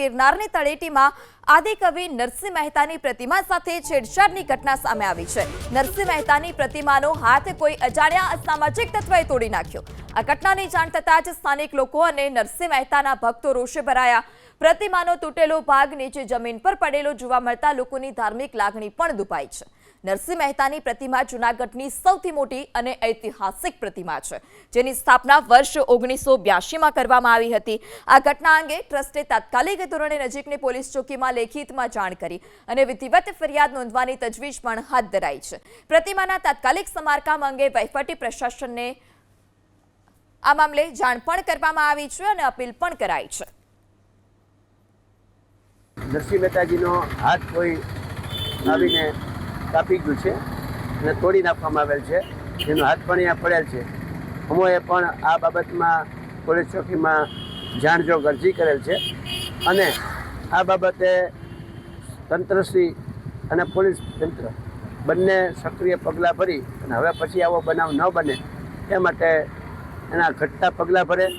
ગિરનારની તળેટીમાં આદિકવિ નરસિંહ મહેતાની પ્રતિમા સાથે છેડછાડની ઘટના સામે આવી છે। નરસિંહ મહેતાની પ્રતિમાનો હાથ કોઈ અજાણ્યા અસામાજિક તત્વએ તોડી નાખ્યો। આ ઘટનાની જાણ થતાં જ સ્થાનિક લોકો અને નરસિંહ મહેતાના ભક્તો રોષે ભરાયા। પ્રતિમાનો તૂટેલો ભાગ નીચે જમીન પર પડેલો જોવા મળતા લોકોની ધાર્મિક લાગણી પણ દુભાઈ છે। નરસિંહ મહેતાની પ્રતિમા જૂનાગઢની સૌથી મોટી અને ઐતિહાસિક પ્રતિમા છે, જેની સ્થાપના વર્ષ 1982માં કરવામાં આવી હતી। આ ઘટના અંગે ટ્રસ્ટે તાત્કાલિક ધોરણે નજીકની પોલીસ ચોકીમાં લેખિતમાં જાણ કરી અને વિધિવત ફરિયાદ નોંધવાની તજવીજ પણ હાથ ધરાઈ છે। પ્રતિમાના તાત્કાલિક સમારકામ અંગે વહીવટી પ્રશાસનને આ મામલે જાણ પણ કરવામાં આવી છે અને અપીલ પણ કરાઈ છે। નરસિંહ મહેતાજીનો હાથ કોઈ આવીને કાપી ગયું છે અને તોડી નાખવામાં આવેલ છે, જેનો હાથ પણ અહીંયા પડેલ છે। અમોએ પણ આ બાબતમાં પોલીસ ચોકીમાં જાણજોગ અરજી કરેલ છે અને આ બાબતે તંત્રશ્રી અને પોલીસ તંત્ર બંને સક્રિય પગલાં ભરી અને હવે પછી આવો બનાવ ન બને તે માટે એના ઘટતા પગલાં ભરે।